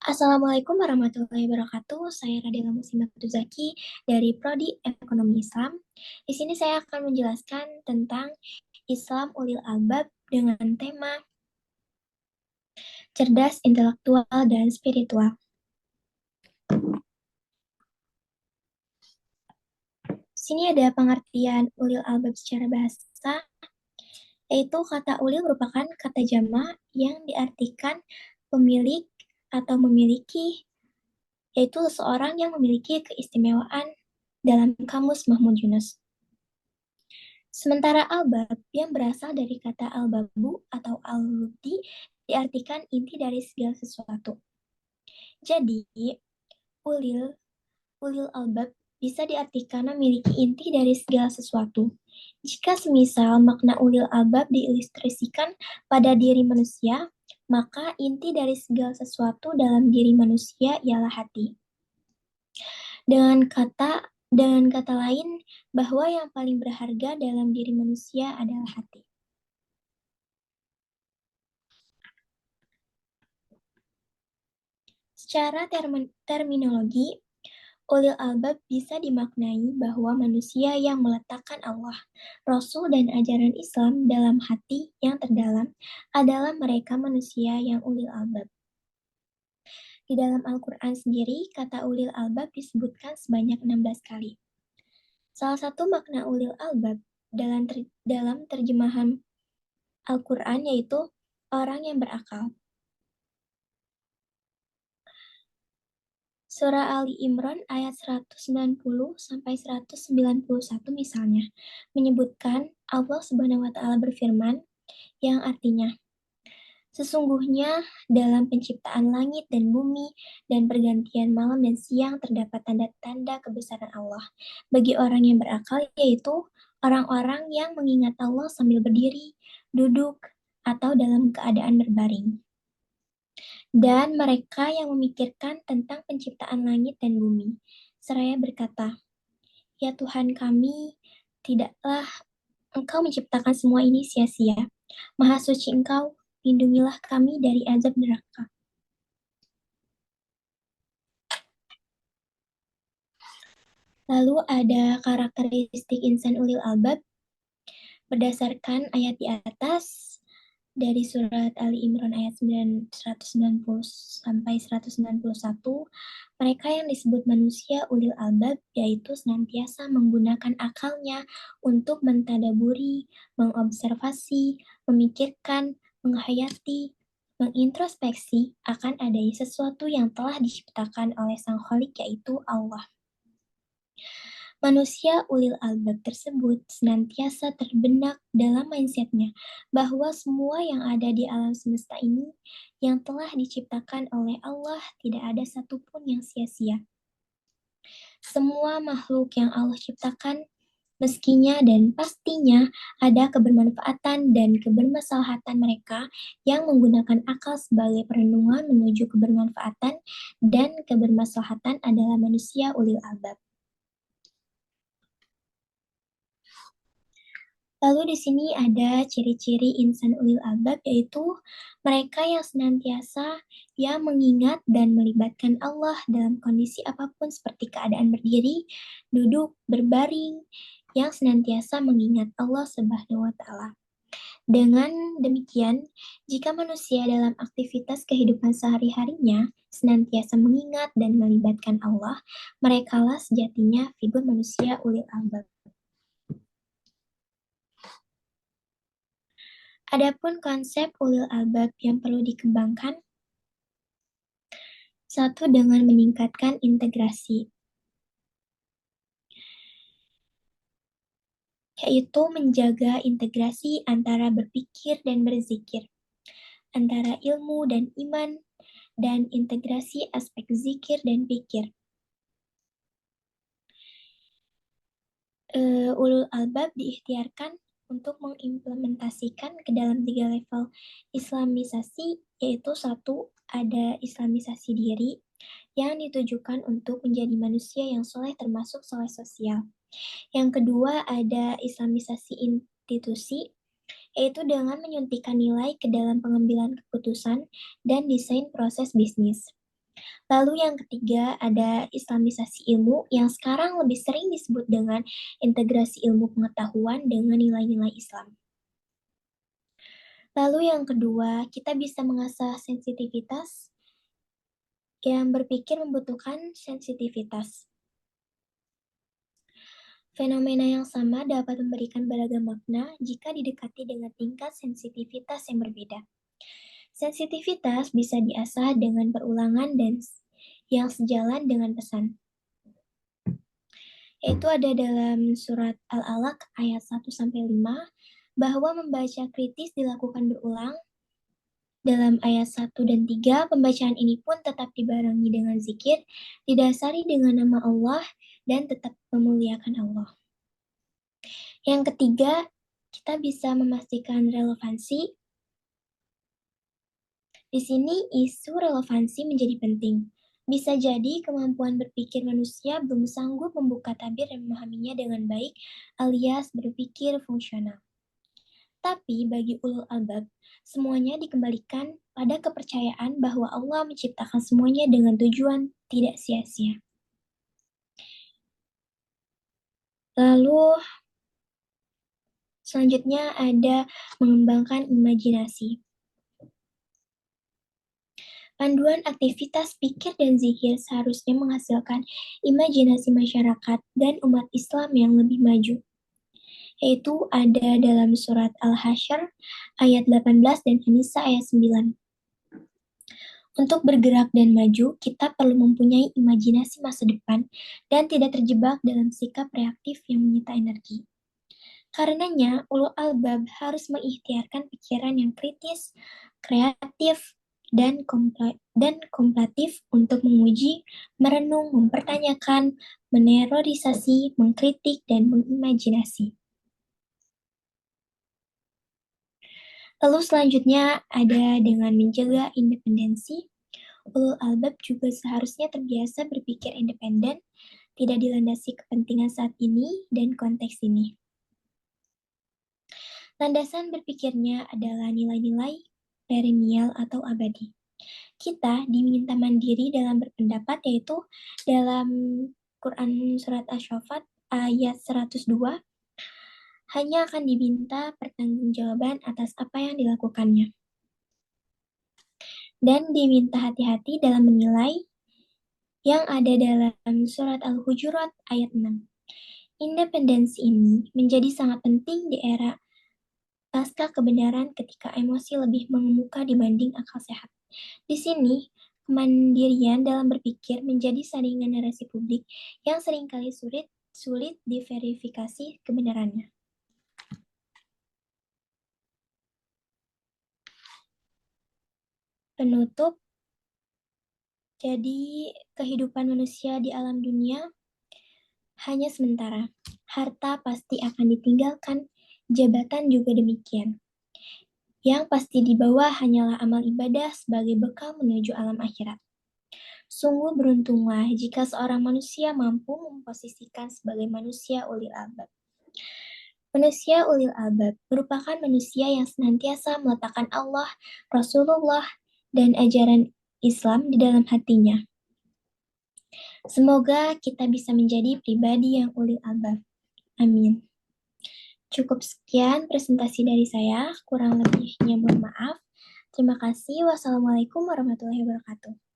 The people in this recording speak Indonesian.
Assalamualaikum warahmatullahi wabarakatuh. Saya Radhila Muslimat Zaki dari Prodi Ekonomi Islam. Di sini saya akan menjelaskan tentang Islam Ulil Albab dengan tema cerdas, intelektual, dan spiritual. Di sini ada pengertian Ulil Albab secara bahasa, yaitu kata ulil merupakan kata jamak yang diartikan pemilik atau memiliki, yaitu seseorang yang memiliki keistimewaan dalam kamus Mahmud Yunus. Sementara albab yang berasal dari kata albabu atau al-lubdi diartikan inti dari segala sesuatu. Jadi, ulil, ulil albab bisa diartikan memiliki inti dari segala sesuatu. Jika semisal makna ulil albab diilustrasikan pada diri manusia, maka inti dari segala sesuatu dalam diri manusia ialah hati. Dengan kata lain, bahwa yang paling berharga dalam diri manusia adalah hati. Secara terminologi, ulil albab bisa dimaknai bahwa manusia yang meletakkan Allah, Rasul, dan ajaran Islam dalam hati yang terdalam adalah mereka manusia yang ulil albab. Di dalam Al-Quran sendiri, kata ulil albab disebutkan sebanyak 16 kali. Salah satu makna ulil albab dalam terjemahan Al-Quran yaitu orang yang berakal. Surah Ali Imran ayat 190-191 misalnya, menyebutkan Allah Subhanahu wa Ta'ala berfirman, yang artinya, sesungguhnya dalam penciptaan langit dan bumi dan pergantian malam dan siang terdapat tanda-tanda kebesaran Allah bagi orang yang berakal, yaitu orang-orang yang mengingat Allah sambil berdiri, duduk, atau dalam keadaan berbaring. Dan mereka yang memikirkan tentang penciptaan langit dan bumi, seraya berkata, ya Tuhan kami, tidaklah Engkau menciptakan semua ini sia-sia. Maha suci Engkau, lindungilah kami dari azab neraka. Lalu ada karakteristik insan ulil albab. Berdasarkan ayat di atas, dari surat Ali Imran ayat 190 sampai 191, mereka yang disebut manusia ulil albab yaitu senantiasa menggunakan akalnya untuk mentadaburi, mengobservasi, memikirkan, menghayati, mengintrospeksi akan adanya sesuatu yang telah diciptakan oleh Sang Khalik yaitu Allah. Manusia ulil albab tersebut senantiasa terbenak dalam mindsetnya bahwa semua yang ada di alam semesta ini yang telah diciptakan oleh Allah tidak ada satupun yang sia-sia. Semua makhluk yang Allah ciptakan meskinya dan pastinya ada kebermanfaatan dan kebermaslahatan mereka yang menggunakan akal sebagai perenungan menuju kebermanfaatan dan kebermaslahatan adalah manusia ulil albab. Lalu di sini ada ciri-ciri insan ulil albab, yaitu mereka yang senantiasa yang mengingat dan melibatkan Allah dalam kondisi apapun seperti keadaan berdiri, duduk, berbaring, yang senantiasa mengingat Allah Subhanahu wa Ta'ala. Dengan demikian, jika manusia dalam aktivitas kehidupan sehari-harinya senantiasa mengingat dan melibatkan Allah, merekalah sejatinya figur manusia ulil albab. Adapun konsep ulil albab yang perlu dikembangkan, satu dengan meningkatkan integrasi, yaitu menjaga integrasi antara berpikir dan berzikir, antara ilmu dan iman, dan integrasi aspek zikir dan pikir. Ulul albab diikhtiarkan untuk mengimplementasikan ke dalam 3 level islamisasi, yaitu 1, ada islamisasi diri yang ditujukan untuk menjadi manusia yang soleh termasuk soleh sosial. Yang kedua ada islamisasi institusi, yaitu dengan menyuntikkan nilai ke dalam pengambilan keputusan dan desain proses bisnis. Lalu yang ketiga ada islamisasi ilmu yang sekarang lebih sering disebut dengan integrasi ilmu pengetahuan dengan nilai-nilai Islam. Lalu yang kedua, kita bisa mengasah sensitivitas yang berpikir membutuhkan sensitivitas. Fenomena yang sama dapat memberikan beragam makna jika didekati dengan tingkat sensitivitas yang berbeda. Sensitivitas bisa diasah dengan perulangan dan yang sejalan dengan pesan. Yaitu ada dalam surat Al-Alaq ayat 1-5, bahwa membaca kritis dilakukan berulang. Dalam ayat 1 dan 3, pembacaan ini pun tetap dibarengi dengan zikir, didasari dengan nama Allah, dan tetap memuliakan Allah. Yang ketiga, kita bisa memastikan relevansi. Di sini isu relevansi menjadi penting. Bisa jadi kemampuan berpikir manusia belum sanggup membuka tabir dan memahaminya dengan baik, alias berpikir fungsional. Tapi bagi ulul albab, semuanya dikembalikan pada kepercayaan bahwa Allah menciptakan semuanya dengan tujuan tidak sia-sia. Lalu selanjutnya ada mengembangkan imajinasi. Panduan aktivitas pikir dan zikir seharusnya menghasilkan imajinasi masyarakat dan umat Islam yang lebih maju, yaitu ada dalam surat Al-Hasyr ayat 18 dan An-Nisa ayat 9. Untuk bergerak dan maju, kita perlu mempunyai imajinasi masa depan dan tidak terjebak dalam sikap reaktif yang menyita energi. Karenanya, ulul albab harus mengikhtiarkan pikiran yang kritis, kreatif, dan komplatif untuk menguji, merenung, mempertanyakan, menerorisasi, mengkritik, dan mengimajinasi. Lalu selanjutnya ada dengan menjaga independensi. Ulul albab juga seharusnya terbiasa berpikir independen, tidak dilandasi kepentingan saat ini dan konteks ini. Landasan berpikirnya adalah nilai-nilai perennial atau abadi. Kita diminta mandiri dalam berpendapat, yaitu dalam Quran Surat Asy-Syaffat ayat 102, hanya akan diminta pertanggungjawaban atas apa yang dilakukannya. Dan diminta hati-hati dalam menilai yang ada dalam Surat Al-Hujurat ayat 6. Independensi ini menjadi sangat penting di era pasca kebenaran ketika emosi lebih mengemuka dibanding akal sehat. Di sini, kemandirian dalam berpikir menjadi saringan narasi publik yang seringkali sulit diverifikasi kebenarannya. Penutup, jadi kehidupan manusia di alam dunia hanya sementara. Harta pasti akan ditinggalkan, jabatan juga demikian. Yang pasti di bawah hanyalah amal ibadah sebagai bekal menuju alam akhirat. Sungguh beruntunglah jika seorang manusia mampu memposisikan sebagai manusia ulil albab. Manusia ulil albab merupakan manusia yang senantiasa meletakkan Allah, Rasulullah, dan ajaran Islam di dalam hatinya. Semoga kita bisa menjadi pribadi yang ulil albab. Amin. Cukup sekian presentasi dari saya, kurang lebihnya mohon maaf. Terima kasih. Wassalamualaikum warahmatullahi wabarakatuh.